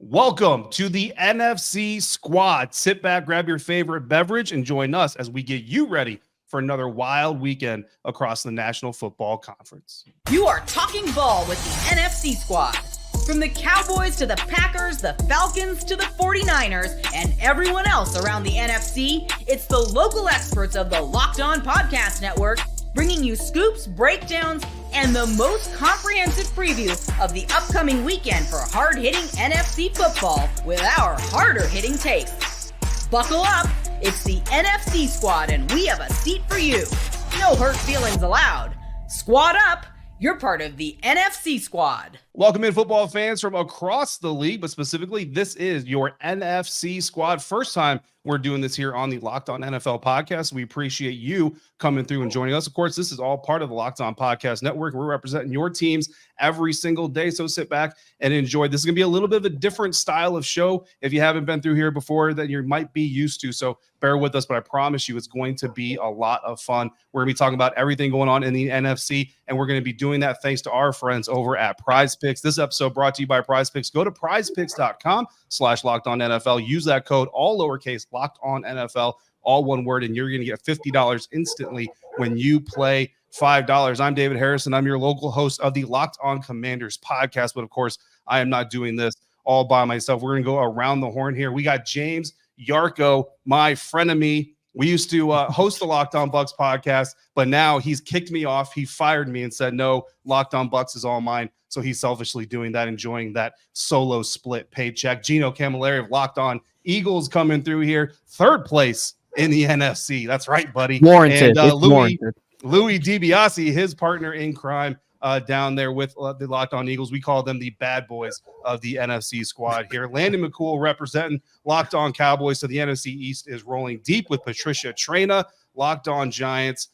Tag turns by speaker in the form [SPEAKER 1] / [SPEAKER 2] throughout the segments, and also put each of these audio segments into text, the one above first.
[SPEAKER 1] Welcome to the NFC Squad. Sit back, grab your favorite beverage, and join us as we get you ready for another wild weekend across the National Football Conference.
[SPEAKER 2] You are talking ball with the NFC Squad. From the Cowboys to the Packers, the Falcons to the 49ers, and everyone else around the NFC, it's the local experts of the Locked On Podcast Network bringing you scoops, breakdowns, and the most comprehensive preview of the upcoming weekend for hard-hitting NFC football with our harder-hitting takes. Buckle up, it's the NFC Squad, and we have a seat for you. No hurt feelings allowed. Squad up, you're part of the NFC Squad.
[SPEAKER 1] Welcome in, football fans from across the league, but specifically, this is your NFC Squad. First time we're doing this here on the Locked On NFL podcast. We appreciate you coming through and joining us. Of course, this is all part of the Locked On Podcast Network. We're representing your teams every single day, so sit back and enjoy. This is going to be a little bit of a different style of show if you haven't been through here before that you might be used to, so bear with us, but I promise you it's going to be a lot of fun. We're going to be talking about everything going on in the NFC, and we're going to be doing that thanks to our friends over at Prize Picks. This episode brought to you by Prize Picks. Go to prizepicks.com/LockedOnNFL. Use that code, all lowercase, Locked On NFL, all one word, and you're going to get $50 instantly when you play $5. I'm David Harrison. I'm your local host of the Locked On Commanders podcast, but of course, I am not doing this all by myself. We're going to go around the horn here. We got James Yarko, my frenemy. We used to host the Locked On Bucks podcast, but now he's kicked me off. He fired me and said, no, Locked On Bucks is all mine. So he's selfishly doing that, enjoying that solo split paycheck. Gino Camilleri of Locked On Eagles coming through here. Third place in the NFC. That's right, buddy.
[SPEAKER 3] Warranted.
[SPEAKER 1] And
[SPEAKER 3] Warranted.
[SPEAKER 1] Louis DiBiase, his partner in crime, down there with the Locked On Eagles. We call them the bad boys of the NFC Squad here. Landon McCool representing Locked On Cowboys. So the NFC East is rolling deep with Patricia Traina, Locked On Giants.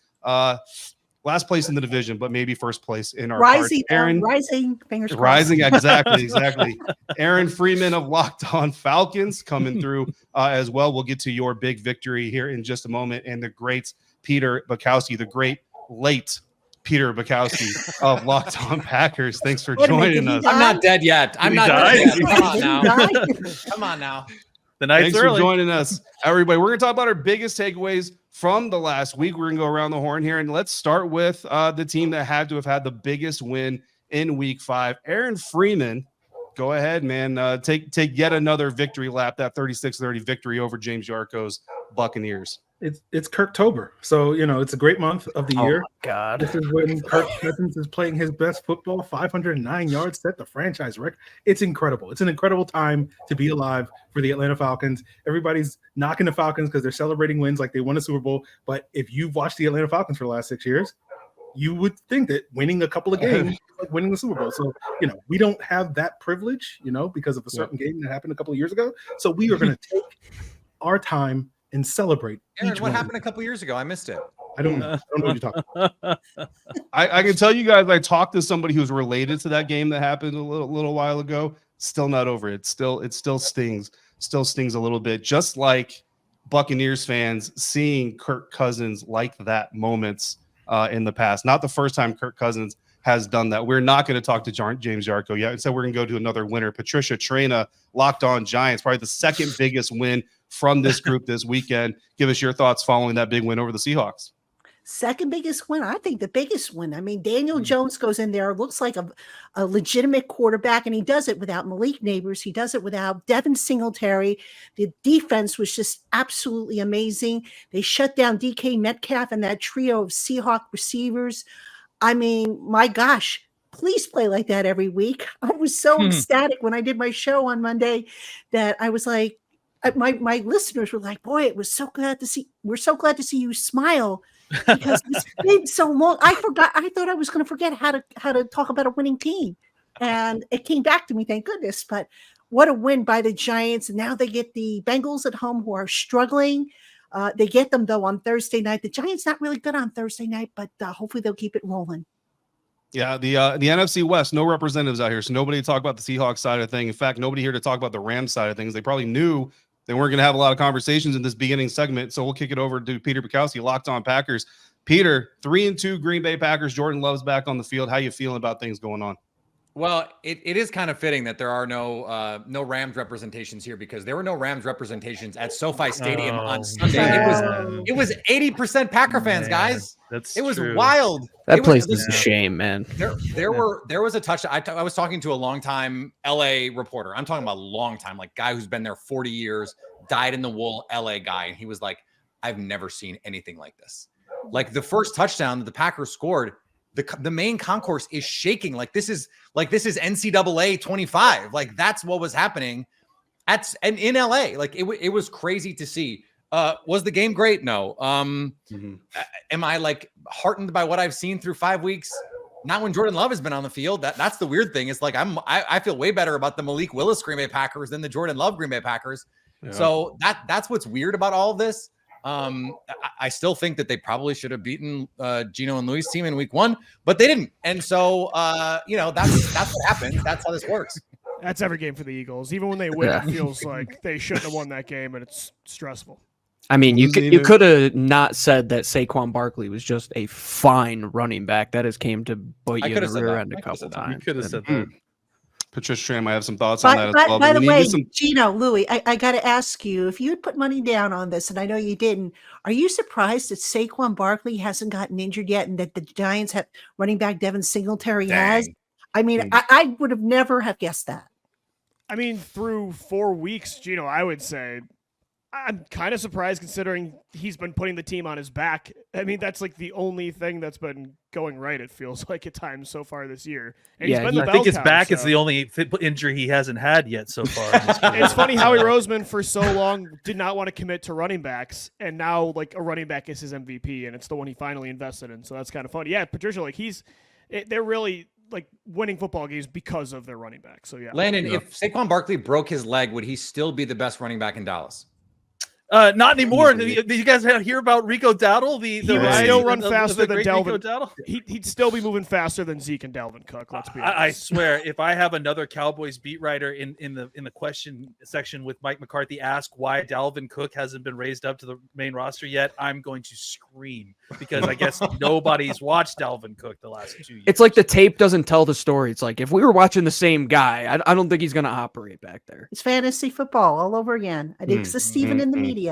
[SPEAKER 1] Last place in the division, but maybe first place in our
[SPEAKER 4] rising,
[SPEAKER 1] Aaron,
[SPEAKER 4] rising, fingers crossed.
[SPEAKER 1] Rising, exactly. Aaron Freeman of Locked On Falcons coming through as well. We'll get to your big victory here in just a moment. And the great Peter Bukowski, the great late Peter Bukowski of Locked On Packers. Thanks for joining us.
[SPEAKER 3] I'm not dead yet. I'm not dead yet. Come on now. Come on now.
[SPEAKER 5] The night's
[SPEAKER 1] Thanks
[SPEAKER 5] early.
[SPEAKER 1] for joining us, everybody. We're going to talk about our biggest takeaways from the last week. We're going to go around the horn here, and let's start with the team that had to have had the biggest win in Week 5. Aaron Freeman, go ahead, man. Take yet another victory lap, that 36-30 victory over James Yarko's Buccaneers.
[SPEAKER 5] It's Kirktober, so it's a great month of the year.
[SPEAKER 3] Oh my God,
[SPEAKER 5] this is when Kirk Cousins is playing his best football. 509 yards, set the franchise record. It's incredible. It's an incredible time to be alive for the Atlanta Falcons. Everybody's knocking the Falcons because they're celebrating wins like they won a Super Bowl. But if you've watched the Atlanta Falcons for the last 6 years, you would think that winning a couple of games is like winning the Super Bowl. So we don't have that privilege, because of a certain game that happened a couple of years ago. So we are going to take our time and celebrate.
[SPEAKER 6] Aaron, what happened a couple years ago? I missed it.
[SPEAKER 5] I don't know what you're talking about.
[SPEAKER 1] I can tell you guys, I talked to somebody who's related to that game that happened a little while ago. Still not over it. It still stings a little bit. Just like Buccaneers fans seeing Kirk Cousins like that moments in the past. Not the first time Kirk Cousins has done that. We're not going to talk to James Yarko yet. Instead, we're going to go to another winner, Patricia Traina, Locked On Giants, probably the second biggest win from this group this weekend. Give us your thoughts following that big win over the Seahawks.
[SPEAKER 4] Second biggest win. I think the biggest win. I mean, Daniel Jones goes in there, looks like a legitimate quarterback, and he does it without Malik Neighbors. He does it without Devin Singletary. The defense was just absolutely amazing. They shut down DK Metcalf and that trio of Seahawk receivers. I mean, my gosh, please play like that every week. I was so ecstatic when I did my show on Monday that I was like, my listeners were like, boy, it was so glad to see. We're so glad to see you smile because it's been so long. I thought I was going to forget how to talk about a winning team, and it came back to me. Thank goodness. But what a win by the Giants. And now they get the Bengals at home who are struggling. They get them though on Thursday night. The Giants not really good on Thursday night, but hopefully they'll keep it rolling.
[SPEAKER 1] Yeah, the NFC West, no representatives out here, so nobody to talk about the Seahawks side of things. In fact, nobody here to talk about the Rams side of things. They probably knew they weren't going to have a lot of conversations in this beginning segment, so we'll kick it over to Peter Bukowski, Locked On Packers. Peter, 3-2 Green Bay Packers. Jordan Love's back on the field. How you feeling about things going on?
[SPEAKER 6] Well, it is kind of fitting that there are no Rams representations here because there were no Rams representations at SoFi Stadium on Sunday.
[SPEAKER 4] man.
[SPEAKER 6] It was 80% Packer fans, guys.
[SPEAKER 7] It
[SPEAKER 6] was wild.
[SPEAKER 3] That place is a shame, man.
[SPEAKER 6] There was a touch. I was talking to a longtime LA reporter. I'm talking about a long time, like guy who's been there 40 years, dyed in the wool LA guy, and he was like, "I've never seen anything like this." Like the first touchdown that the Packers scored, the main concourse is shaking. Like this is NCAA 25. Like that's what was happening in LA. Like it was crazy to see. Was the game great? No. Am I like heartened by what I've seen through 5 weeks? Not when Jordan Love has been on the field. That's the weird thing. It's like I feel way better about the Malik Willis Green Bay Packers than the Jordan Love Green Bay Packers. Yeah. So that's what's weird about all of this. I still think that they probably should have beaten Gino and Louis' team in week 1, but they didn't. And so that's what happened. That's how this works.
[SPEAKER 8] That's every game for the Eagles. Even when they win, it feels like they shouldn't have won that game, and it's stressful.
[SPEAKER 3] I mean, you could have not said that Saquon Barkley was just a fine running back. That has came to bite you in the rear end a couple times.
[SPEAKER 7] You could have said that.
[SPEAKER 1] Patricia Tran might have some thoughts on that as well.
[SPEAKER 4] By the way, Gino, Louis, I got to ask you, if you had put money down on this, and I know you didn't, are you surprised that Saquon Barkley hasn't gotten injured yet and that the Giants have running back Devin Singletary has? I mean, I would have never have guessed that.
[SPEAKER 8] I mean, through 4 weeks, Gino, I would say I'm kind of surprised considering he's been putting the team on his back. I mean, that's like the only thing that's been going right, it feels like at times so far this year. And
[SPEAKER 7] yeah, I think his back is the only injury he hasn't had yet so far.
[SPEAKER 8] It's funny, Howie Roseman for so long did not want to commit to running backs, and now like a running back is his MVP, and it's the one he finally invested in. So that's kind of funny. Yeah, Patricia, like they're really like winning football games because of their running back. So yeah.
[SPEAKER 6] Landon, if Saquon Barkley broke his leg, would he still be the best running back in Dallas?
[SPEAKER 7] Not anymore. Did you guys hear about Rico Dowdle?
[SPEAKER 8] He would still run faster than Dalvin. He'd still be moving faster than Zeke and Dalvin Cook. Let's be honest.
[SPEAKER 7] I swear, if I have another Cowboys beat writer in the question section with Mike McCarthy ask why Dalvin Cook hasn't been raised up to the main roster yet, I'm going to scream because I guess nobody's watched Dalvin Cook the last 2 years.
[SPEAKER 3] It's like the tape doesn't tell the story. It's like if we were watching the same guy, I don't think he's going to operate back there.
[SPEAKER 4] It's fantasy football all over again. It exists even in the media.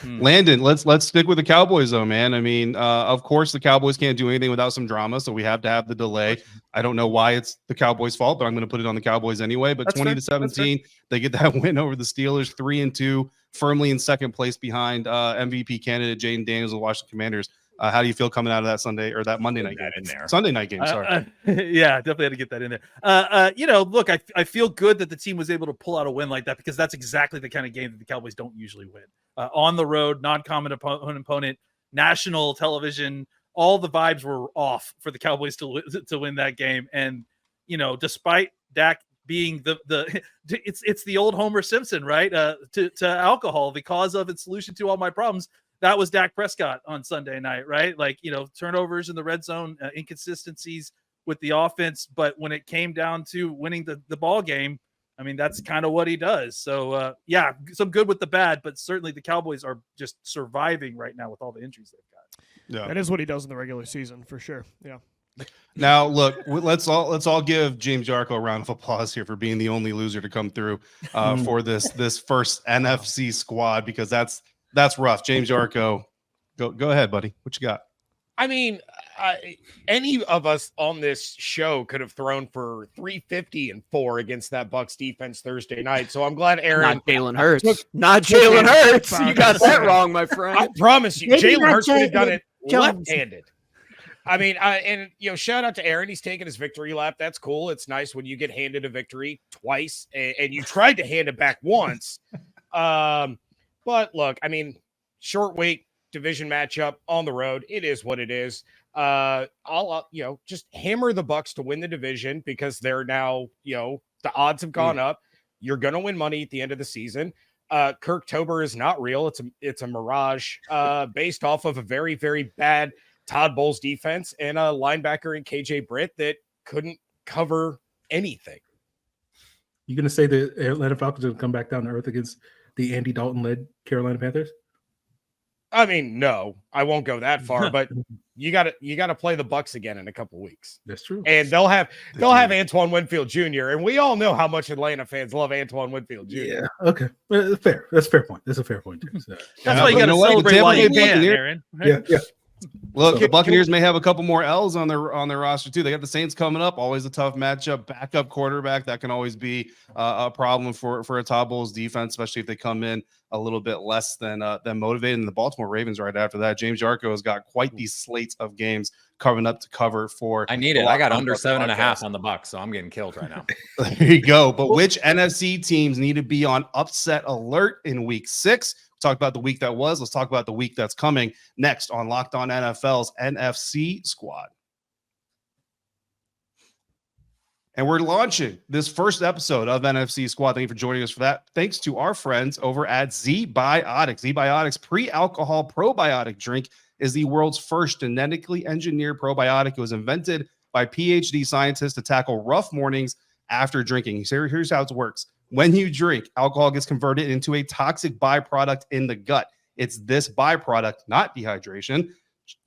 [SPEAKER 1] Landon, let's stick with the Cowboys though, man. I mean, of course the Cowboys can't do anything without some drama, so we have to have the delay. I don't know why it's the Cowboys' fault, but I'm going to put it on the Cowboys anyway. But 20-17, they get that win over the Steelers, 3-2, firmly in second place behind MVP candidate Jaden Daniels of the Washington Commanders. How do you feel coming out of that Sunday or that Monday night game?
[SPEAKER 7] In there.
[SPEAKER 1] Sunday night game, sorry.
[SPEAKER 7] Yeah, definitely had to get that in there. Look, I feel good that the team was able to pull out a win like that because that's exactly the kind of game that the Cowboys don't usually win. On the road, non-common opponent, national television, all the vibes were off for the Cowboys to win that game. And, despite Dak being it's the old Homer Simpson, right? To alcohol, the cause of and solution to all my problems. That was Dak Prescott on Sunday night, right? Like, turnovers in the red zone, inconsistencies with the offense. But when it came down to winning the ball game, I mean, that's kind of what he does. So, some good with the bad, but certainly the Cowboys are just surviving right now with all the injuries they've got.
[SPEAKER 8] Yeah, that is what he does in the regular season for sure. Yeah.
[SPEAKER 1] Now, look, let's all give James Yarko a round of applause here for being the only loser to come through for this first NFC squad, because that's rough. James Yarko, go ahead, buddy. What you got?
[SPEAKER 9] I mean, any of us on this show could have thrown for 350 and 4 against that Bucs defense Thursday night. So I'm glad Aaron.
[SPEAKER 3] Not Jalen Hurts. Not Jalen Hurts. You got that wrong, my friend.
[SPEAKER 9] I promise you, Jalen Hurts would have done it left-handed. I mean, shout out to Aaron. He's taking his victory lap. That's cool. It's nice when you get handed a victory twice, and you tried to hand it back once. But look, I mean, short week division matchup on the road. It is what it is. I'll just hammer the Bucs to win the division because they're now, the odds have gone up. You're going to win money at the end of the season. Kirktober is not real. It's a mirage based off of a very, very bad Todd Bowles defense and a linebacker in KJ Britt that couldn't cover anything.
[SPEAKER 5] You going to say the Atlanta Falcons will come back down to earth against the Andy Dalton-led Carolina Panthers?
[SPEAKER 9] I mean, no, I won't go that far, but you got to play the Bucs again in a couple weeks.
[SPEAKER 5] That's true.
[SPEAKER 9] And they'll have Antoine Winfield Jr. And we all know how much Atlanta fans love Antoine Winfield Jr.
[SPEAKER 5] Yeah. Okay. Fair. That's a fair point. That's a fair point too. So,
[SPEAKER 7] That's why you got to celebrate while you can, Aaron. Right?
[SPEAKER 5] Yeah.
[SPEAKER 1] Look, the Buccaneers may have a couple more L's on their roster too. They got the Saints coming up, always a tough matchup. Backup quarterback, that can always be a problem for a Todd Bowles defense, especially if they come in a little bit less than motivated. And the Baltimore Ravens right after that. James Yarko has got quite these slates of games coming up to cover for.
[SPEAKER 6] I need it. I got under 7.5 on the Bucs, so I'm getting killed right now.
[SPEAKER 1] There you go. But which NFC teams need to be on upset alert in Week 6? Talk about the week that was. Let's talk about the week that's coming next on Locked On NFL's NFC Squad. And we're launching this first episode of NFC Squad. Thank you for joining us for that. Thanks to our friends over at Z-Biotics. Z-Biotics pre-alcohol probiotic drink is the world's first genetically engineered probiotic. It was invented by PhD scientists to tackle rough mornings after drinking. So here's how it works. When you drink, alcohol gets converted into a toxic byproduct in the gut. It's this byproduct, not dehydration,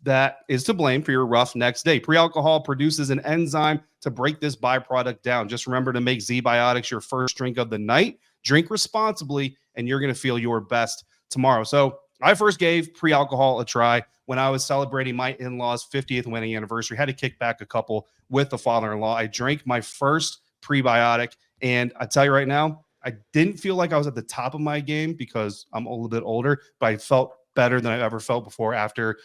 [SPEAKER 1] that is to blame for your rough next day. Pre-alcohol produces an enzyme to break this byproduct down. Just remember to make Z-Biotics your first drink of the night. Drink responsibly, and you're going to feel your best tomorrow. So I first gave pre-alcohol a try when I was celebrating my in-laws' 50th wedding anniversary. Had to kick back a couple with the father-in-law. I drank my first prebiotic. And I tell you right now, I didn't feel like I was at the top of my game because I'm a little bit older, but I felt better than I've ever felt before after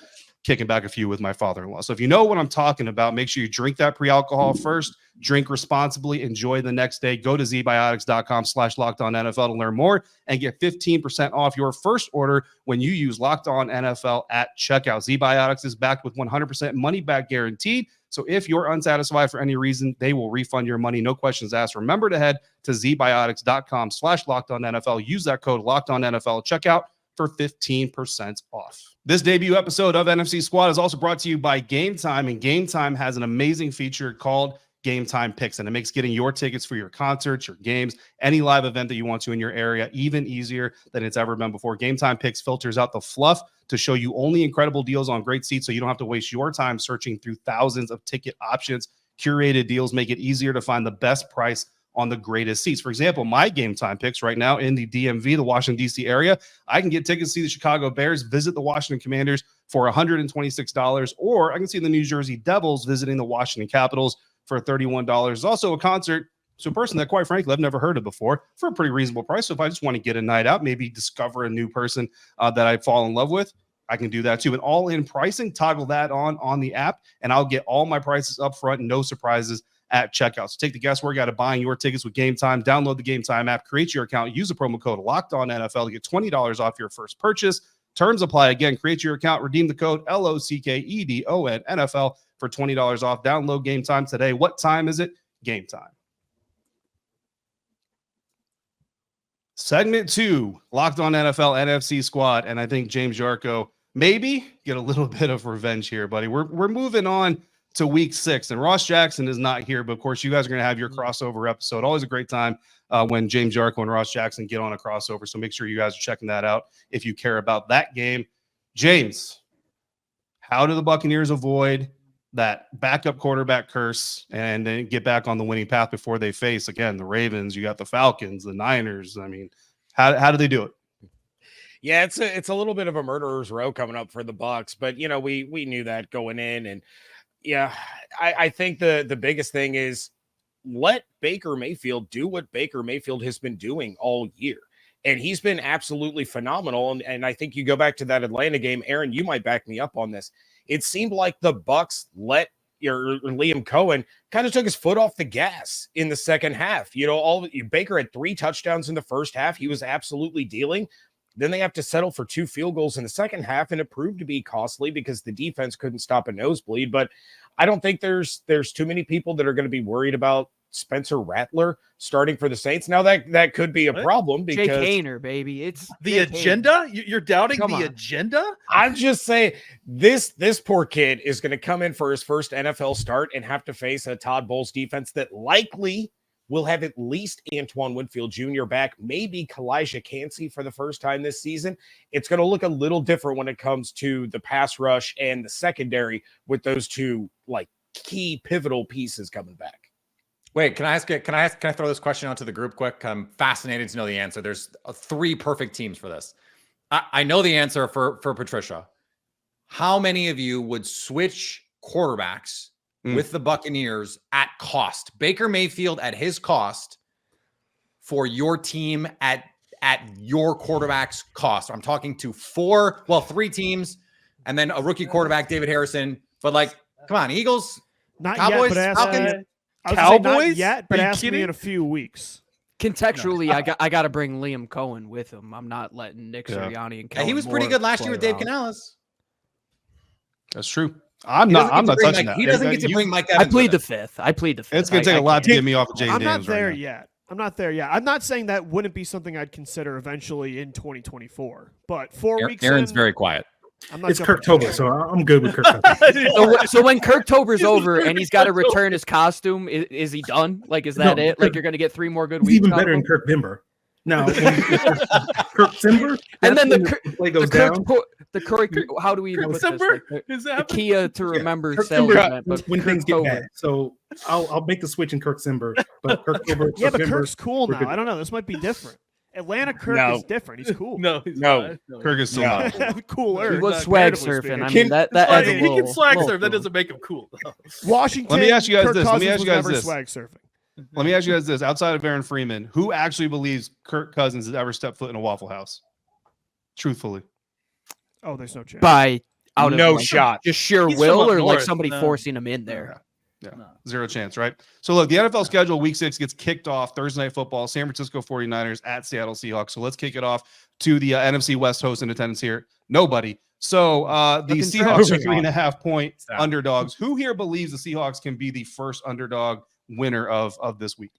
[SPEAKER 1] kicking back a few with my father-in-law. So if you know what I'm talking about, make sure you drink that pre-alcohol first, drink responsibly, enjoy the next day. Go to zbiotics.com/LockedOnNFL to learn more and get 15% off your first order when you use Locked On NFL at checkout. Z-Biotics is backed with 100% money back guaranteed. So if you're unsatisfied for any reason, they will refund your money. No questions asked. Remember to head to zbiotics.com/LockedOnNFL. Use that code LockedOnNFL at checkout for 15% off. This debut episode of NFC Squad is also brought to you by Game Time, and Game Time has an amazing feature called Game Time Picks, and it makes getting your tickets for your concerts, your games, any live event that you want to in your area even easier than it's ever been before. Game Time Picks filters out the fluff to show you only incredible deals on great seats, so you don't have to waste your time searching through thousands of ticket options. Curated deals make it easier to find the best price on the greatest seats. For example, my Game Time Picks right now in the DMV, the Washington, D.C. area, I can get tickets to see the Chicago Bears visit the Washington Commanders for $126, or I can see the New Jersey Devils visiting the Washington Capitals for $31. There's also a concert, so a person that, quite frankly, I've never heard of before, for a pretty reasonable price. So if I just want to get a night out, maybe discover a new person that I fall in love with, I can do that too. And all-in pricing, toggle that on the app, and I'll get all my prices up front, no surprises at checkout. So take the guesswork out of buying your tickets with Game Time. Download the Game Time app, create your account, use the promo code LOCKEDONNFL to get $20 off your first purchase. Terms apply. Again, create your account, redeem the code LOCKEDONNFL for $20 off. Download Game Time today. What time is it? Game Time. Segment 2, Locked On NFL NFC Squad, and I think James Yarko maybe get a little bit of revenge here, buddy. We're moving on to Week 6, and Ross Jackson is not here, but of course you guys are going to have your crossover episode. Always a great time when James Yarko and Ross Jackson get on a crossover, so make sure you guys are checking that out if you care about that game. James, how do the Buccaneers avoid that backup quarterback curse and then get back on the winning path before they face, again, the Ravens? You got the Falcons, the Niners. I mean, how do they do it?
[SPEAKER 9] Yeah, it's a little bit of a murderer's row coming up for the Bucs, but you know, we knew that going in, and yeah, I think the biggest thing is let Baker Mayfield do what Baker Mayfield has been doing all year. And he's been absolutely phenomenal. And I think you go back to that Atlanta game, Aaron, you might back me up on this. It seemed like the Bucs let your Liam Cohen kind of took his foot off the gas in the second half. You know, Baker had 3 touchdowns in the first half. He was absolutely dealing. Then they have to settle for 2 field goals in the second half, and it proved to be costly because the defense couldn't stop a nosebleed. But I don't think there's too many people that are going to be worried about Spencer Rattler starting for the Saints. Now that could be a problem because
[SPEAKER 3] Jake Hayner, baby, it's
[SPEAKER 7] the agenda. You're doubting the agenda.
[SPEAKER 9] I'm just saying this poor kid is going to come in for his first NFL start and have to face a Todd Bowles defense that likely will have at least Antoine Winfield Jr. back, maybe Kalijah Cansey for the first time this season. It's going to look a little different when it comes to the pass rush and the secondary with those two like key pivotal pieces coming back.
[SPEAKER 6] Wait, can I throw this question out to the group quick? I'm fascinated to know the answer. There's 3 perfect teams for this. I know the answer for Patricia. How many of you would switch quarterbacks with the Buccaneers at cost? Baker Mayfield at his cost for your team at your quarterback's cost. I'm talking to 3 teams and then a rookie quarterback, David Harrison. But like, come on, Eagles,
[SPEAKER 8] not
[SPEAKER 6] Cowboys,
[SPEAKER 8] yet,
[SPEAKER 6] Falcons.
[SPEAKER 8] Cowboys? Not yet, but ask me in a few weeks.
[SPEAKER 3] Contextually, I got to bring Liam Cohen with him. I'm not letting Nick Sirianni and Kellen
[SPEAKER 6] he was pretty
[SPEAKER 3] Moore
[SPEAKER 6] good last year with Dave
[SPEAKER 3] around.
[SPEAKER 6] Canales.
[SPEAKER 1] That's true. I'm not touching that.
[SPEAKER 6] He doesn't get to bring Mike Evans.
[SPEAKER 3] I plead the fifth.
[SPEAKER 1] It's going to take a lot to get me off of James
[SPEAKER 8] I'm
[SPEAKER 1] Daniels
[SPEAKER 8] not there
[SPEAKER 1] right
[SPEAKER 8] yet. I'm not there yet. I'm not saying that wouldn't be something I'd consider eventually in 2024. But 4 weeks
[SPEAKER 6] Aaron's
[SPEAKER 8] in,
[SPEAKER 6] very quiet.
[SPEAKER 5] It's Kirktober, so I'm good with Kirktober.
[SPEAKER 3] So when Kirktober's over and he's got to return his costume, is he done? Like, is that it? Like, you're going to get 3 more good weeks?
[SPEAKER 5] He's even better than Kirk Bimber. Now, Kirk Simber,
[SPEAKER 3] and then the
[SPEAKER 5] play goes down.
[SPEAKER 3] How do we even put this? Like, the Kia to remember
[SPEAKER 5] Kirk
[SPEAKER 3] sales
[SPEAKER 5] Simber,
[SPEAKER 3] event, but
[SPEAKER 5] when things get
[SPEAKER 3] Kirktober.
[SPEAKER 5] bad. So I'll make the switch in Kirk Simber, but Kirktober.
[SPEAKER 8] Yeah, but Kirk's cool now. I don't know. This might be different. Atlanta Kirk is different. He's cool.
[SPEAKER 7] No.
[SPEAKER 1] Kirk is still not.
[SPEAKER 8] Cooler.
[SPEAKER 3] He was swag surfing. I mean, that adds a
[SPEAKER 7] he
[SPEAKER 3] little,
[SPEAKER 7] can swag
[SPEAKER 3] little
[SPEAKER 7] surf. That
[SPEAKER 3] cool.
[SPEAKER 7] doesn't make him cool.
[SPEAKER 8] Washington.
[SPEAKER 1] Let me ask you guys
[SPEAKER 8] Kirk
[SPEAKER 1] this. Let me
[SPEAKER 8] Cousins
[SPEAKER 1] ask you
[SPEAKER 8] was
[SPEAKER 1] guys
[SPEAKER 8] never
[SPEAKER 1] this.
[SPEAKER 8] swag surfing.
[SPEAKER 1] Let me ask you guys this. Outside of Aaron Freeman, who actually believes Kirk Cousins has ever stepped foot in a Waffle House? Truthfully.
[SPEAKER 8] Oh, there's no chance.
[SPEAKER 3] By out
[SPEAKER 9] No
[SPEAKER 3] of like,
[SPEAKER 9] shot.
[SPEAKER 3] just sheer
[SPEAKER 7] He's
[SPEAKER 3] will,
[SPEAKER 7] from up
[SPEAKER 3] or like
[SPEAKER 7] north.
[SPEAKER 3] somebody
[SPEAKER 7] No.
[SPEAKER 3] forcing him in there.
[SPEAKER 1] Yeah. Zero chance, right? So look, the NFL schedule week 6 gets kicked off Thursday Night Football, San Francisco 49ers at Seattle Seahawks. So let's kick it off to the NFC West host in attendance here. Nobody. So the Seahawks are 3.5-point underdogs. Who here believes the Seahawks can be the first underdog winner of this week?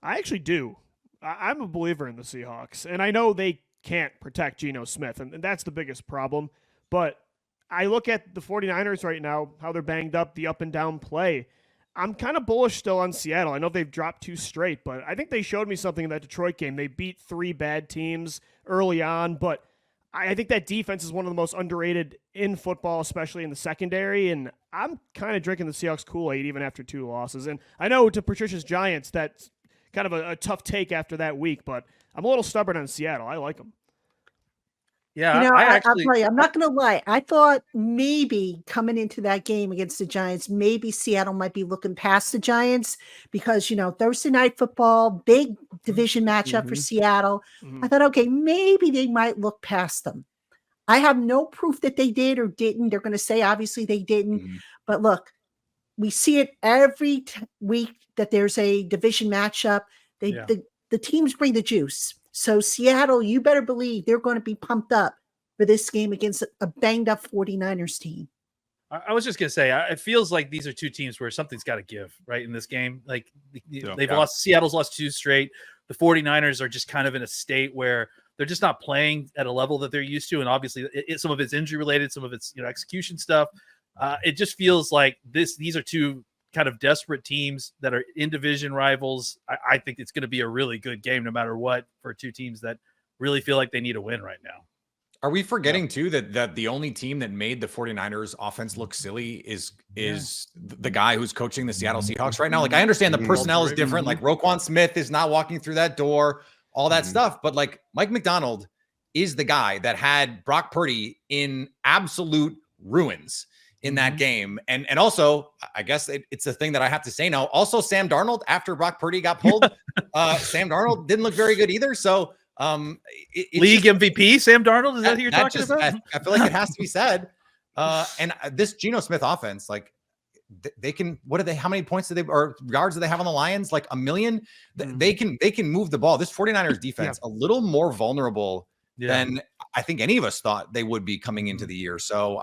[SPEAKER 8] I actually do. I'm a believer in the Seahawks, and I know they can't protect Geno Smith, and that's the biggest problem. But I look at the 49ers right now, how they're banged up, the up and down play. I'm kind of bullish still on Seattle. I know they've dropped 2 straight, but I think they showed me something in that Detroit game. They beat 3 bad teams early on, but I think that defense is one of the most underrated in football, especially in the secondary, and I'm kind of drinking the Seahawks Kool-Aid even after 2 losses. And I know to Patricia's Giants, that's kind of a tough take after that week, but I'm a little stubborn on Seattle. I like them.
[SPEAKER 7] Yeah,
[SPEAKER 4] You know,
[SPEAKER 7] I'll
[SPEAKER 4] tell you, I'm not going to lie. I thought maybe coming into that game against the Giants, maybe Seattle might be looking past the Giants because, Thursday Night Football, big division matchup for Seattle. I thought, okay, maybe they might look past them. I have no proof that they did or didn't. They're going to say, obviously, they didn't. But look, we see it every week that there's a division matchup. The teams bring the juice. So Seattle, you better believe they're going to be pumped up for this game against a banged up 49ers team.
[SPEAKER 7] I was just going to say, it feels like these are 2 teams where something's got to give, right, in this game. Like, they've lost, Seattle's lost 2 straight. The 49ers are just kind of in a state where they're just not playing at a level that they're used to. And obviously, some of it's injury related, some of it's execution stuff. It just feels like these are 2 kind of desperate teams that are in division rivals. I think it's going to be a really good game no matter what for 2 teams that really feel like they need a win right now.
[SPEAKER 6] Are we forgetting too that the only team that made the 49ers offense look silly is the guy who's coaching the Seattle Seahawks right now? Like, I understand the personnel is different. Like, Roquan Smith is not walking through that door, all that stuff. But like, Mike McDonald is the guy that had Brock Purdy in absolute ruins in that game. And also, I guess it's a thing that I have to say now. Also, Sam Darnold, after Brock Purdy got pulled, Sam Darnold didn't look very good either. So
[SPEAKER 7] league MVP Sam Darnold, is that who you're talking about?
[SPEAKER 6] I feel like it has to be said. And this Geno Smith offense, like, they can, how many points or yards do they have on the Lions? Like 1 million. They can move the ball. This 49ers defense a little more vulnerable than I think any of us thought they would be coming into the year. So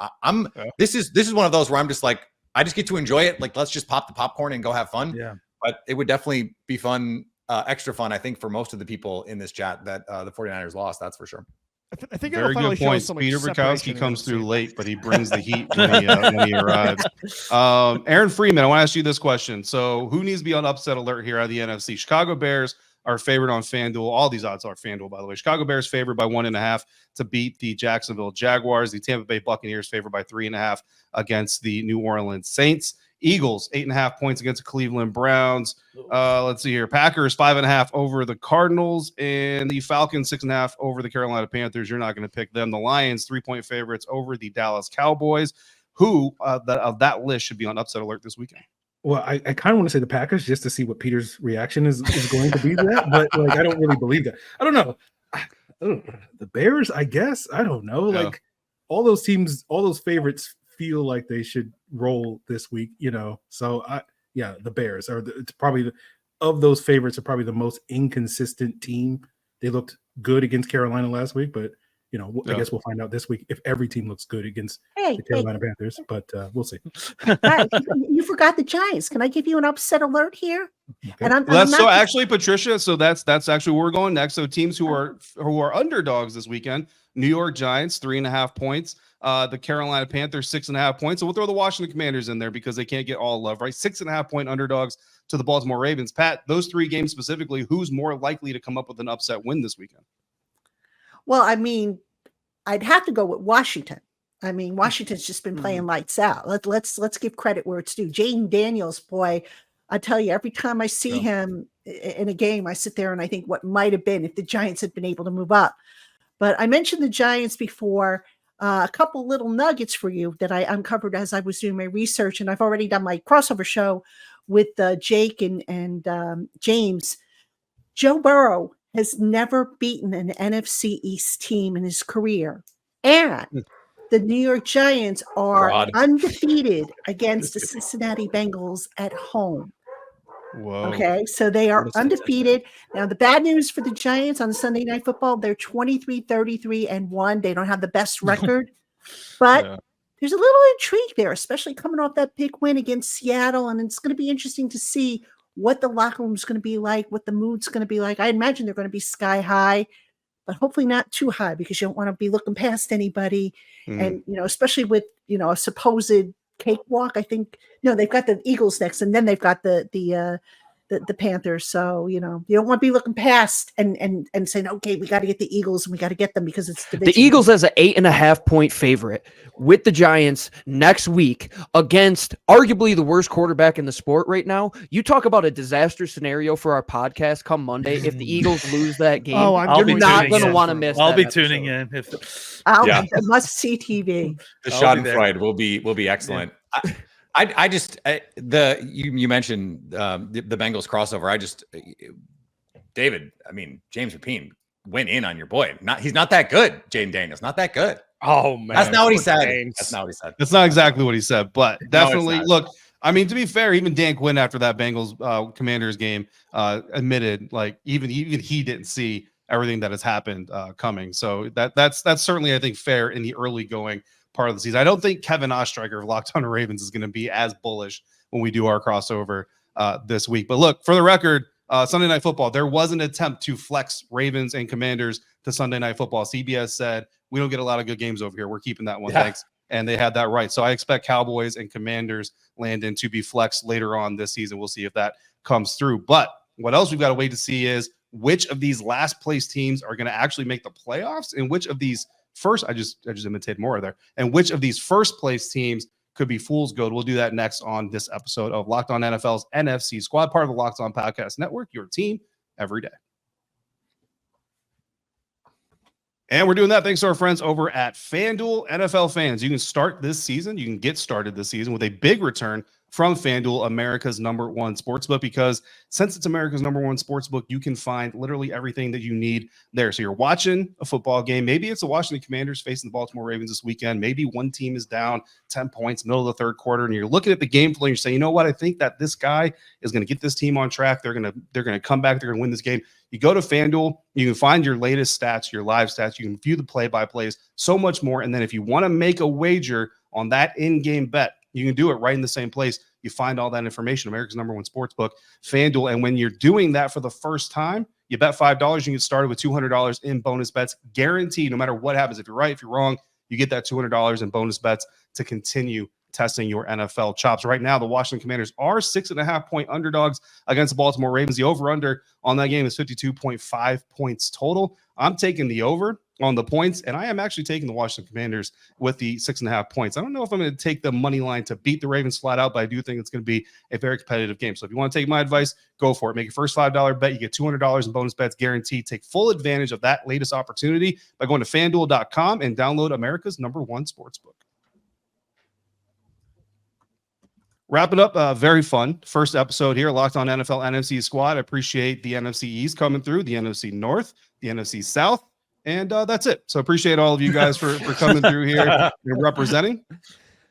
[SPEAKER 6] this is one of those where I'm just like, I just get to enjoy it. Like, let's just pop the popcorn and go have fun.
[SPEAKER 7] Yeah.
[SPEAKER 6] But it would definitely be fun, extra fun, I think, for most of the people in this chat that the 49ers lost. That's for sure.
[SPEAKER 8] I think
[SPEAKER 1] Very
[SPEAKER 8] it'll finally
[SPEAKER 1] good
[SPEAKER 8] show
[SPEAKER 1] point.
[SPEAKER 8] some, like,
[SPEAKER 1] Peter
[SPEAKER 8] separation
[SPEAKER 1] Bukowski
[SPEAKER 8] in
[SPEAKER 1] comes
[SPEAKER 8] the
[SPEAKER 1] through
[SPEAKER 8] NFC.
[SPEAKER 1] late, but he brings the heat when he arrives. Aaron Freeman, I want to ask you this question. So, who needs to be on upset alert here out of the NFC? Chicago Bears are favored on FanDuel. All these odds are FanDuel, by the way. Chicago Bears favored by 1.5 to beat the Jacksonville Jaguars. The Tampa Bay Buccaneers favored by 3.5 against the New Orleans Saints. Eagles 8.5 points against the Cleveland Browns. Let's see here. Packers 5.5 over the Cardinals, and the Falcons 6.5 over the Carolina Panthers. You're not going to pick them. The Lions 3-point favorites over the Dallas Cowboys. Who of that list should be on upset alert this weekend?
[SPEAKER 5] Well, I kind of want to say the Packers just to see what Peter's reaction is going to be to that, but like I don't really believe that. I don't know. The Bears, I guess. I don't know.
[SPEAKER 1] Yeah.
[SPEAKER 5] Like all those teams, all those favorites feel like they should roll this week, So the Bears it's probably of those favorites are probably the most inconsistent team. They looked good against Carolina last week, but I guess we'll find out this week if every team looks good against the Carolina Panthers, but we'll see.
[SPEAKER 4] You forgot the Giants. Can I give you an upset alert here?
[SPEAKER 5] Okay.
[SPEAKER 4] And
[SPEAKER 1] So actually, Patricia, so that's actually where we're going next. So teams who are underdogs this weekend: New York Giants 3.5 points, the Carolina Panthers 6.5 points. So we'll throw the Washington Commanders in there because they can't get all love, right? 6.5 point underdogs to the Baltimore Ravens. Pat, those three games specifically, who's more likely to come up with an upset win this weekend?
[SPEAKER 4] Well, I mean, I'd have to go with Washington. I mean, Washington's just been playing lights out. Let's give credit where it's due. Jaden Daniels, boy, I tell you, every time I see him in a game, I sit there and I think what might have been if the Giants had been able to move up. But I mentioned the Giants before. A couple little nuggets for you that I uncovered as I was doing my research, and I've already done my crossover show with Jake and James. Joe Burrow has never beaten an NFC East team in his career. And the New York Giants are undefeated against the Cincinnati Bengals at home.
[SPEAKER 1] Whoa.
[SPEAKER 4] Okay, so they are undefeated. Now, the bad news for the Giants on Sunday Night Football, they're 23-33-1. They don't have the best record, but there's a little intrigue there, especially coming off that big win against Seattle. And it's going to be interesting to see what the locker room is going to be like, what the mood's going to be like. I imagine they're going to be sky high, but hopefully not too high because you don't want to be looking past anybody. And, especially with, a supposed cakewalk, I think, they've got the Eagles next and then they've got the Panthers. So, you don't want to be looking past and saying, okay, we got to get the Eagles and we got to get them because it's division.
[SPEAKER 3] The Eagles as an 8.5 point favorite with the Giants next week against arguably the worst quarterback in the sport right now. You talk about a disaster scenario for our podcast come Monday. If the Eagles lose that game, you're not going to want to miss.
[SPEAKER 7] I'll be tuning in.
[SPEAKER 4] Must see TV.
[SPEAKER 6] The Schadenfreude will be excellent. Yeah. You mentioned the Bengals crossover. David, James Rapine went in on your boy. He's not that good. Jaden Daniels, not that good.
[SPEAKER 9] Oh man,
[SPEAKER 6] that's not what he said. That's
[SPEAKER 1] not exactly what he said, but definitely look. To be fair, even Dan Quinn after that Bengals Commanders game admitted like even he didn't see everything that has happened coming. So that's certainly I think fair in the early going part of the season. I don't think Kevin Ostreicher of Locked On Ravens is going to be as bullish when we do our crossover this week. But look, for the record, Sunday Night Football, there was an attempt to flex Ravens and Commanders to Sunday Night Football. CBS said, we don't get a lot of good games over here. We're keeping that one. Thanks. And they had that right. So I expect Cowboys and Commanders Landon to be flexed later on this season. We'll see if that comes through. But what else we've got to wait to see is which of these last place teams are going to actually make the playoffs and which of these first, I just imitated more there. And which of these first place teams could be fool's gold? We'll do that next on this episode of Locked On NFL's NFC Squad, part of the Locked On Podcast Network, your team every day. And we're doing that thanks to our friends over at FanDuel. NFL fans, you can get started this season with a big return from FanDuel, America's #1 sportsbook, because since it's America's #1 sportsbook, you can find literally everything that you need there. So you're watching a football game. Maybe it's the Washington Commanders facing the Baltimore Ravens this weekend. Maybe one team is down 10 points, middle of the third quarter, and you're looking at the game plan and you're saying, you know what? I think that this guy is going to get this team on track. They're going to come back. They're going to win this game. You go to FanDuel, you can find your latest stats, your live stats. You can view the play-by-plays, so much more. And then if you want to make a wager on that in-game bet, you can do it right in the same place. You find all that information, America's #1 sportsbook, FanDuel. And when you're doing that for the first time, You bet $5, you can get started with $200 in bonus bets, guaranteed. No matter what happens, if you're right, if you're wrong, you get that $200 in bonus bets to continue testing your NFL chops. Right now, the Washington Commanders are 6.5-point underdogs against the Baltimore Ravens. The over-under on that game is 52.5 points total. I'm taking the over on the points, and I am actually taking the Washington Commanders with the 6.5 points. I don't know if I'm going to take the money line to beat the Ravens flat out, but I do think it's going to be a very competitive game. So if you want to take my advice, go for it. Make your first $5 bet. You get $200 in bonus bets guaranteed. Take full advantage of that latest opportunity by going to FanDuel.com and download America's #1 sportsbook. Wrapping up, very fun first episode here, Locked On NFL NFC Squad. I appreciate the NFC East coming through, the NFC North, the NFC South, and that's it. So appreciate all of you guys for coming through here and representing.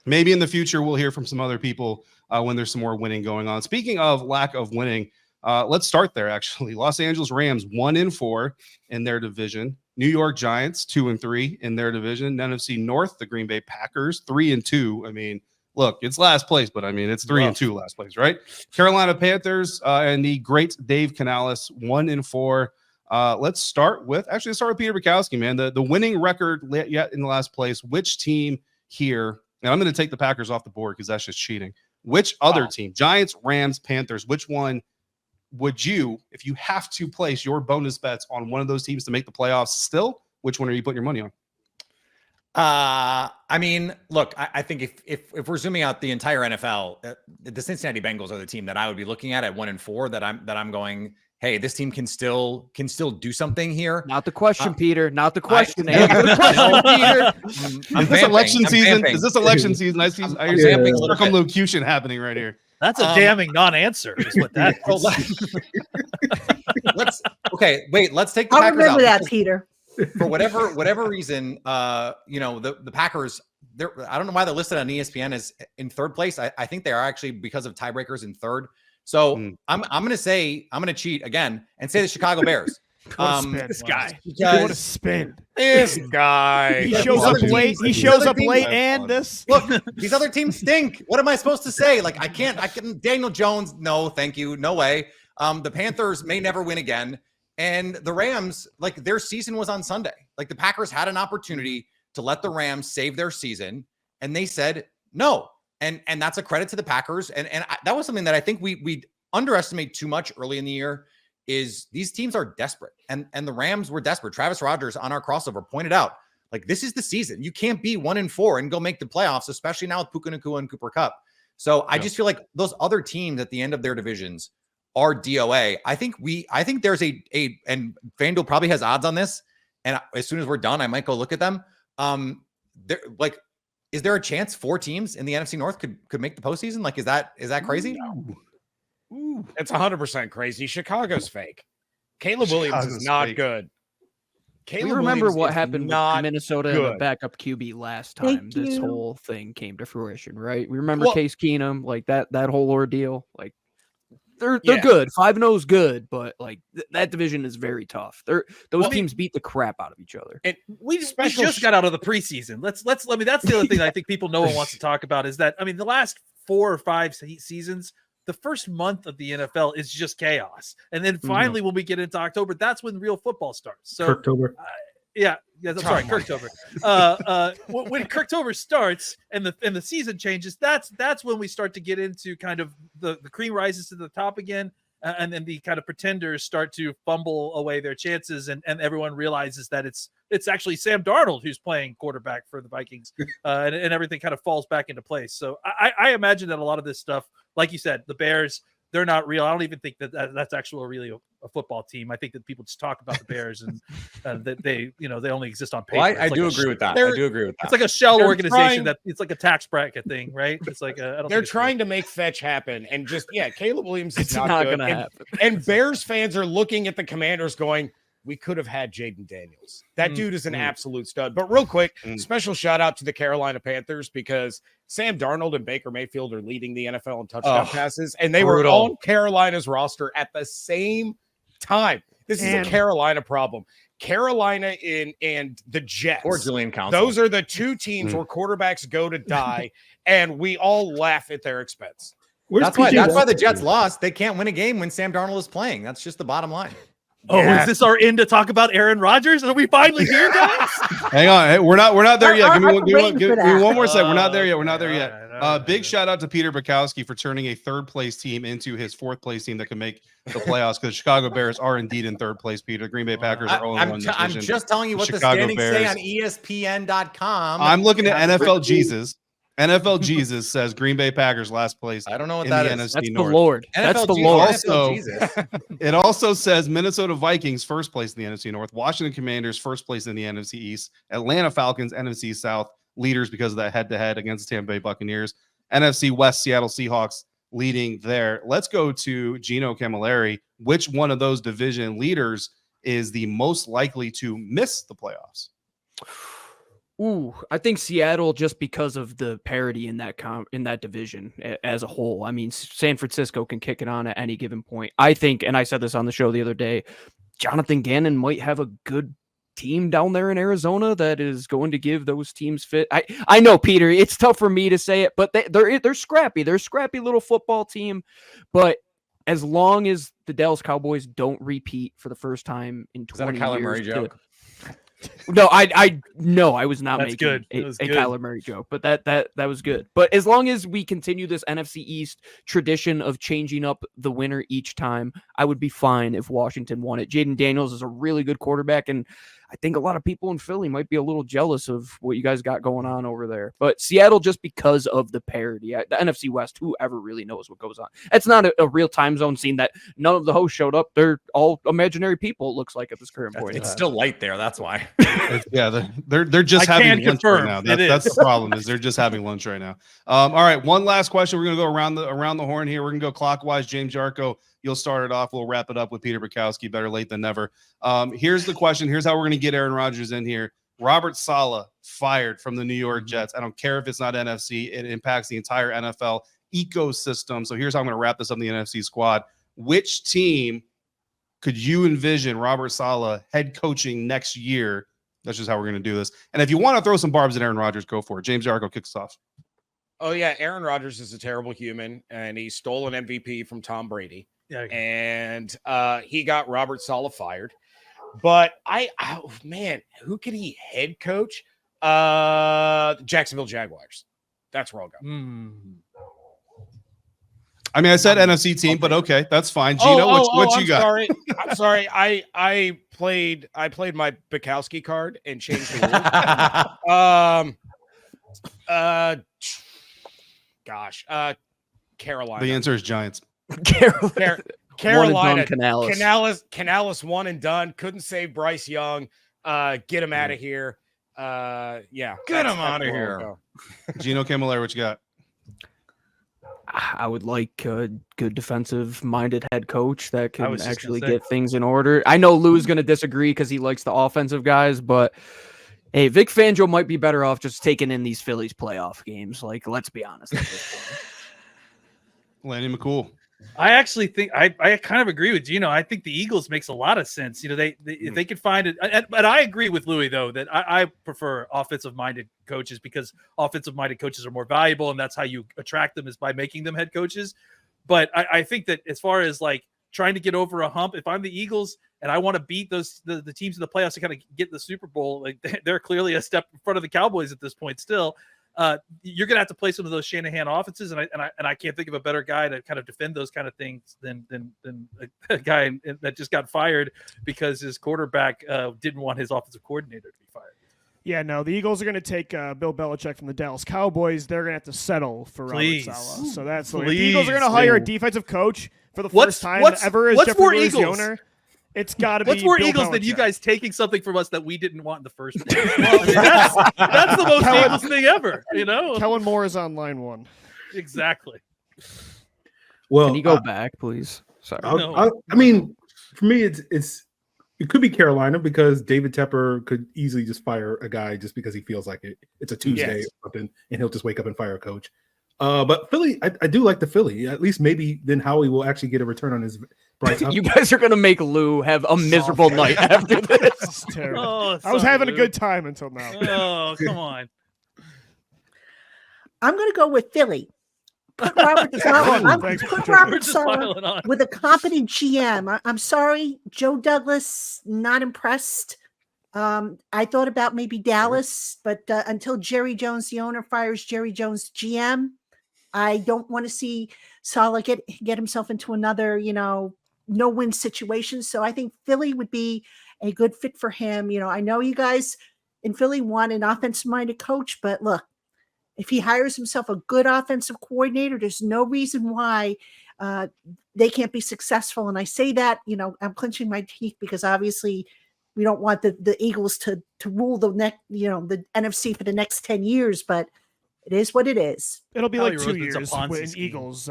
[SPEAKER 1] Maybe in the future we'll hear from some other people when there's some more winning going on. Speaking of lack of winning, let's start there. Actually, Los Angeles Rams 1-4 in their division. New York Giants 2-3 in their division. NFC North, the Green Bay Packers 3-2. I mean, look, it's last place, but I mean, it's 3-2 last place, right? Carolina Panthers and the great Dave Canales 1-4. Let's start with Peter Bukowski, man. The winning record yet in the last place. Which team here? And I'm going to take the Packers off the board because that's just cheating. Which other team? Giants, Rams, Panthers. Which one would you, if you have to place your bonus bets on one of those teams to make the playoffs still, which one are you putting your money on?
[SPEAKER 6] I mean, look, I think if we're zooming out the entire NFL, the Cincinnati Bengals are the team that I would be looking at 1-4 that I'm going, hey, this team can still do something here.
[SPEAKER 3] Not the question, Peter. Not the question.
[SPEAKER 1] Peter. Is this election season? Is this election season? I see circumlocution happening right here.
[SPEAKER 7] That's a damning non-answer. Is what that is.
[SPEAKER 6] Let's take the
[SPEAKER 4] I'll
[SPEAKER 6] Packers
[SPEAKER 4] remember
[SPEAKER 6] out.
[SPEAKER 4] that, Peter.
[SPEAKER 6] For whatever reason, the Packers, I don't know why they're listed on ESPN as in third place. I think they are actually because of tiebreakers in third. So I'm going to cheat again and say the Chicago Bears.
[SPEAKER 8] This guy.
[SPEAKER 9] What a spin. This guy.
[SPEAKER 8] He shows up late. He shows up late and this.
[SPEAKER 6] Look, these other teams stink. What am I supposed to say? Like, I can Daniel Jones. No, thank you. No way. The Panthers may never win again. And the Rams, like, their season was on Sunday. Like, the Packers had an opportunity to let the Rams save their season, and they said no. And that's a credit to the Packers. And that was something that I think we underestimate too much early in the year. Is these teams are desperate, and the Rams were desperate. Travis Rogers on our crossover pointed out, like, this is the season. You can't be 1-4 and go make the playoffs, especially now with Puka Nacua and Cooper Kupp. So I just feel like those other teams at the end of their divisions are DOA. I think there's and FanDuel probably has odds on this. And as soon as we're done, I might go look at them. Is there a chance 4 teams in the NFC North could make the postseason? Like, is that crazy?
[SPEAKER 9] Ooh. It's 100% crazy. Chicago's fake. Caleb Williams is not good.
[SPEAKER 3] We remember what happened with Minnesota and the backup QB last time this whole thing came to fruition, right? We remember Case Keenum, like that whole ordeal. Like, they're good. 5-0 is good, but like that division is very tough. Those teams beat the crap out of each other.
[SPEAKER 7] And we just got out of the preseason. Let's that's the other thing I think no one wants to talk about is that, I mean, the last 4 or 5 seasons, the first month of the NFL is just chaos. And then finally, when we get into October, that's when real football starts. So
[SPEAKER 5] Kirktober.
[SPEAKER 7] Kirktober. When Kirktober starts and the season changes, that's when we start to get into kind of the cream rises to the top again. And then the kind of pretenders start to fumble away their chances, and everyone realizes that it's actually Sam Darnold who's playing quarterback for the Vikings, and everything kind of falls back into place. So I imagine that a lot of this stuff, like you said, the Bears, they're not real. I don't even think that's actually really a football team. I think that people just talk about the Bears and that they only exist on paper.
[SPEAKER 6] Well, I do agree with that.
[SPEAKER 7] It's like a shell organization it's like a tax bracket thing, right? It's like
[SPEAKER 9] they're trying to make fetch happen, and just Caleb Williams is not good.
[SPEAKER 3] Gonna happen.
[SPEAKER 9] And Bears fans are looking at the Commanders going, we could have had Jaden Daniels. That dude is an absolute stud. But real quick, special shout out to the Carolina Panthers, because Sam Darnold and Baker Mayfield are leading the NFL in touchdown passes, and they were on Carolina's roster at the same time. This is a Carolina problem. Carolina and the Jets.
[SPEAKER 6] Or Julian Council.
[SPEAKER 9] Those are the 2 teams where quarterbacks go to die, and we all laugh at their expense.
[SPEAKER 6] That's why the Jets lost. They can't win a game when Sam Darnold is playing. That's just the bottom line.
[SPEAKER 7] Oh, is this our end to talk about Aaron Rodgers? Are we finally here, guys?
[SPEAKER 1] Hang on. Hey, we're not there yet. Give me one more second. We're not there
[SPEAKER 7] Okay,
[SPEAKER 1] yet. We're not there yet.
[SPEAKER 7] all right.
[SPEAKER 1] Big shout out to Peter Bukowski for turning a third place team into his fourth place team that can make the playoffs, because Chicago Bears are indeed in third place, Peter. Green Bay Packers are 0-1.
[SPEAKER 6] I'm just telling you what the
[SPEAKER 1] Chicago
[SPEAKER 6] standings say
[SPEAKER 1] Bears.
[SPEAKER 6] on ESPN.com.
[SPEAKER 1] I'm looking at NFL Jesus. NFL Jesus says Green Bay Packers last place.
[SPEAKER 6] I don't know what
[SPEAKER 1] in
[SPEAKER 6] that
[SPEAKER 1] the
[SPEAKER 6] is.
[SPEAKER 1] NFC
[SPEAKER 3] That's
[SPEAKER 1] North.
[SPEAKER 3] the Lord. That's
[SPEAKER 6] NFL
[SPEAKER 3] the
[SPEAKER 6] Jesus.
[SPEAKER 3] Lord.
[SPEAKER 1] Also-
[SPEAKER 6] Jesus.
[SPEAKER 1] It also says Minnesota Vikings first place in the NFC North, Washington Commanders first place in the NFC East, Atlanta Falcons NFC South leaders because of that head-to-head against the Tampa Bay Buccaneers, NFC West Seattle Seahawks leading there. Let's go to Gino Camilleri. Which one of those division leaders is the most likely to miss the playoffs?
[SPEAKER 3] Ooh, I think Seattle, just because of the parity in that division as a whole. I mean, San Francisco can kick it on at any given point. I think, and I said this on the show the other day, Jonathan Gannon might have a good team down there in Arizona that is going to give those teams fit. I know, Peter, it's tough for me to say it, but they're scrappy. They're a scrappy little football team. But as long as the Dallas Cowboys don't repeat for the first time in 20 years.
[SPEAKER 6] Is that a Kyler Murray joke?
[SPEAKER 3] No, I was not
[SPEAKER 7] That's
[SPEAKER 3] making
[SPEAKER 7] good.
[SPEAKER 3] a
[SPEAKER 7] That was good.
[SPEAKER 3] Kyler Murray joke, but that was good. But as long as we continue this NFC East tradition of changing up the winner each time, I would be fine if Washington won it. Jaden Daniels is a really good quarterback, and I think a lot of people in Philly might be a little jealous of what you guys got going on over there. But Seattle, just because of the parity, the NFC West, whoever really knows what goes on. It's not a real time zone scene that none of the hosts showed up. They're all imaginary people, it looks like, at this current point.
[SPEAKER 6] It's still light there. That's why.
[SPEAKER 1] They're just
[SPEAKER 7] I
[SPEAKER 1] having
[SPEAKER 7] can
[SPEAKER 1] lunch
[SPEAKER 7] confirm
[SPEAKER 1] right now.
[SPEAKER 7] it
[SPEAKER 1] That's
[SPEAKER 7] is.
[SPEAKER 1] the problem, is they're just having lunch right now. All right, one last question. We're gonna go around the horn here. We're gonna go clockwise. James Jarko, you'll start it off. We'll wrap it up with Peter Bukowski. Better late than never. Here's the question. Here's how we're gonna get Aaron Rodgers in here. Robert Saleh fired from the New York Jets. I don't care if it's not NFC. It impacts the entire NFL ecosystem. So here's how I'm gonna wrap this up in the NFC squad. Which team could you envision Robert Saleh head coaching next year? That's just how we're going to do this. And if you want to throw some barbs at Aaron Rodgers, go for it. James Jarko kicks off.
[SPEAKER 9] Oh, yeah. Aaron Rodgers is a terrible human, and he stole an MVP from Tom Brady.
[SPEAKER 7] Yeah.
[SPEAKER 9] And he got Robert Saleh fired. But man, who could he head coach? Jacksonville Jaguars. That's where I'll go.
[SPEAKER 1] I mean, I said NFC team, but okay, that's fine. Gino, what you got?
[SPEAKER 9] Sorry. I'm sorry. I played my Bukowski card and changed the rule. Carolina.
[SPEAKER 1] The answer is Giants.
[SPEAKER 9] Carolina.
[SPEAKER 3] Canales.
[SPEAKER 9] Canales one and done. Couldn't save Bryce Young. Get him out of here. Yeah.
[SPEAKER 6] Get him out of here.
[SPEAKER 1] Gino Camilleri, what you got?
[SPEAKER 3] I would like a good defensive-minded head coach that can
[SPEAKER 7] was just
[SPEAKER 3] actually
[SPEAKER 7] gonna say.
[SPEAKER 3] get things in order. I know Lou's going to disagree because he likes the offensive guys, but hey, Vic Fangio might be better off just taking in these Phillies playoff games. Like, let's be honest at this point.
[SPEAKER 1] Lanny McCool.
[SPEAKER 7] I actually think I kind of agree with Gino. I think the Eagles makes a lot of sense. You know, if they could find it, but I agree with Louis though that I prefer offensive-minded coaches because offensive-minded coaches are more valuable, and that's how you attract them is by making them head coaches. But I think that as far as like trying to get over a hump, if I'm the Eagles and I want to beat the teams in the playoffs to kind of get the Super Bowl, like they're clearly a step in front of the Cowboys at this point still. You're gonna have to play some of those Shanahan offenses, and I can't think of a better guy to kind of defend those kind of things than a guy that just got fired because his quarterback didn't want his offensive coordinator to be fired.
[SPEAKER 8] Yeah, no, the Eagles are going to take Bill Belichick from the Dallas Cowboys. They're going to have to settle for Robert Saleh. So that's the Eagles are going to hire a defensive coach for the first time ever as Jeffrey Lurie, the owner. It's got to be.
[SPEAKER 7] What's more
[SPEAKER 8] Bill
[SPEAKER 7] Eagles
[SPEAKER 8] Belichick.
[SPEAKER 7] than you guys taking something from us that we didn't want in the first place? Well, I mean, that's the most Eagles thing ever, you know?
[SPEAKER 8] Kellen Moore is on line one.
[SPEAKER 7] Exactly.
[SPEAKER 5] Well,
[SPEAKER 3] Can you go back, please? Sorry.
[SPEAKER 5] I mean, for me, it could be Carolina because David Tepper could easily just fire a guy just because he feels like it. It's a Tuesday or something, and he'll just wake up and fire a coach. But Philly, I do like the Philly. At least maybe then Howie will actually get a return on his Bryce.
[SPEAKER 3] You guys are going to make Lou have a miserable night after this.
[SPEAKER 8] It's terrible.
[SPEAKER 7] Oh,
[SPEAKER 8] I was having a
[SPEAKER 7] Lou.
[SPEAKER 8] good time until now.
[SPEAKER 7] Oh, come on.
[SPEAKER 4] I'm going to go with Philly Put Robert Saleh.
[SPEAKER 8] Thanks,
[SPEAKER 4] Put
[SPEAKER 8] Patricia.
[SPEAKER 4] Robert
[SPEAKER 7] We're just
[SPEAKER 4] Saleh
[SPEAKER 7] piling on.
[SPEAKER 4] with a competent GM. I'm sorry, Joe Douglas, not impressed. I thought about maybe Dallas, but until Jerry Jones, the owner, fires Jerry Jones, GM, I don't want to see Saleh get himself into another, no-win situation. So I think Philly would be a good fit for him. I know you guys in Philly want an offensive-minded coach, but look, if he hires himself a good offensive coordinator, there's no reason why they can't be successful. And I say that, I'm clenching my teeth because obviously we don't want the Eagles to rule the NFC for the next 10 years, but it is what it is.
[SPEAKER 8] It'll be
[SPEAKER 7] Howie
[SPEAKER 8] like 2
[SPEAKER 7] Roseman's a
[SPEAKER 8] years
[SPEAKER 7] Ponzi
[SPEAKER 8] with
[SPEAKER 7] scheme.
[SPEAKER 8] Eagles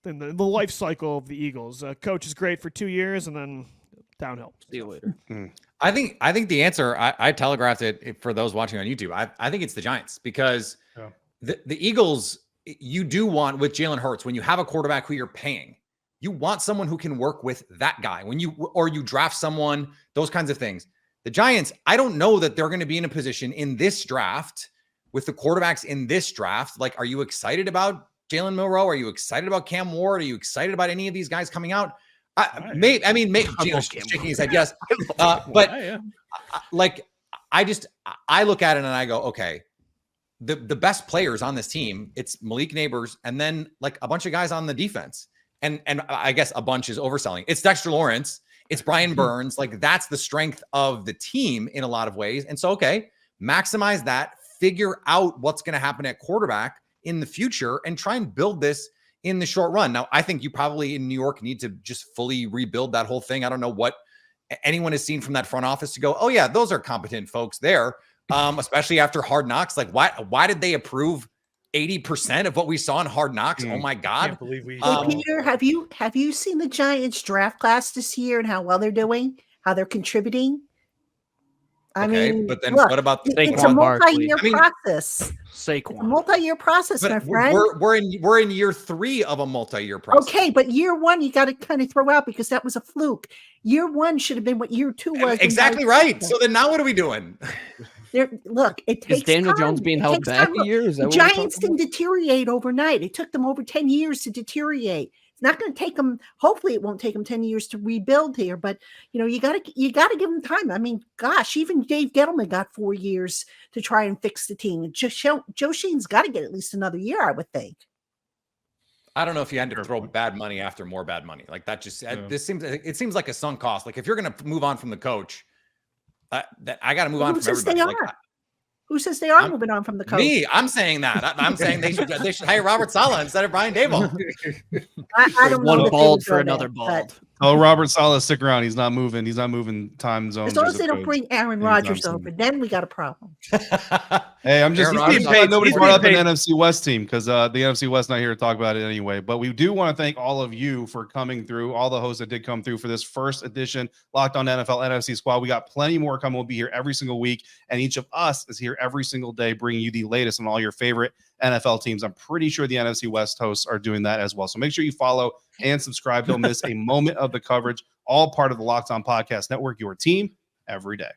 [SPEAKER 8] in the life cycle of the Eagles. Coach is great for 2 years and then downhill.
[SPEAKER 3] See you later.
[SPEAKER 6] I think the answer, I telegraphed it for those watching on YouTube. I think it's the Giants because the Eagles, you do want with Jalen Hurts, when you have a quarterback who you're paying, you want someone who can work with that guy when you draft someone, those kinds of things. The Giants, I don't know that they're going to be in a position in this draft with the quarterbacks in this draft. Like, are you excited about Jalen Milroe? Are you excited about Cam Ward? Are you excited about any of these guys coming out? Gino's shaking his head, yes. I look at it and I go, okay, the best players on this team, it's Malik Neighbors and then like a bunch of guys on the defense. And I guess a bunch is overselling. It's Dexter Lawrence. It's Brian Burns. Like, that's the strength of the team in a lot of ways. And so, okay, maximize that, figure out what's going to happen at quarterback in the future and try and build this in the short run. Now, I think you probably in New York need to just fully rebuild that whole thing. I don't know what anyone has seen from that front office to go, oh yeah, those are competent folks there. Especially after Hard Knocks. Like, why did they approve 80% of what we saw in Hard Knocks? Oh my God.
[SPEAKER 7] I can't believe we
[SPEAKER 4] Hey, Peter, have you seen the Giants draft class this year and how well they're doing, how they're contributing? I mean,
[SPEAKER 6] but then
[SPEAKER 4] look,
[SPEAKER 6] what about
[SPEAKER 4] it's a multi-year process.
[SPEAKER 3] Saquon.
[SPEAKER 4] It's a multi-year process, my friend.
[SPEAKER 6] We're in year 3 of a multi-year process.
[SPEAKER 4] Okay, but year 1 you got to kind of throw out because that was a fluke. Year 1 should have been what year 2 was.
[SPEAKER 6] Exactly right. So then now what are we doing?
[SPEAKER 4] Look, it takes
[SPEAKER 3] Is Daniel
[SPEAKER 4] time.
[SPEAKER 3] Jones being
[SPEAKER 4] It
[SPEAKER 3] held
[SPEAKER 4] takes
[SPEAKER 3] back
[SPEAKER 4] time.
[SPEAKER 3] a year? Is that
[SPEAKER 4] The
[SPEAKER 3] what we're
[SPEAKER 4] Giants
[SPEAKER 3] talking
[SPEAKER 4] didn't deteriorate overnight. It took them over 10 years to deteriorate. It's not going to take them. Hopefully, it won't take them 10 years to rebuild here. But you got to give them time. I mean, gosh, even Dave Gettleman got 4 years to try and fix the team. Joe Sheen's got to get at least another year, I would think.
[SPEAKER 6] I don't know if you had to throw bad money after more bad money. Like that just it seems like a sunk cost. Like if you're going to move on from the coach, I got to move on from everybody.
[SPEAKER 4] Who says they are moving on from the coach?
[SPEAKER 6] Me, I'm saying that. I'm saying they should hire Robert Saleh instead of Brian Daboll.
[SPEAKER 4] I don't know.
[SPEAKER 3] One bald for another bald.
[SPEAKER 1] Oh, Robert Saleh, stick around. He's not moving. He's not moving time zones.
[SPEAKER 4] As long as they don't bring Aaron Rodgers over, then we got a problem.
[SPEAKER 1] Hey, I'm just
[SPEAKER 7] being paid.
[SPEAKER 1] nobody
[SPEAKER 7] He's
[SPEAKER 1] brought up
[SPEAKER 7] being
[SPEAKER 1] an
[SPEAKER 7] paid.
[SPEAKER 1] NFC West team because the NFC West not here to talk about it anyway. But we do want to thank all of you for coming through, all the hosts that did come through for this first edition Locked On NFL NFC Squad. We got plenty more coming. We'll be here every single week, and each of us is here every single day, bringing you the latest on all your favorite NFL teams. I'm pretty sure the NFC West hosts are doing that as well. So make sure you follow and subscribe. Don't miss a moment of the coverage. All part of the Locked On Podcast Network, your team every day.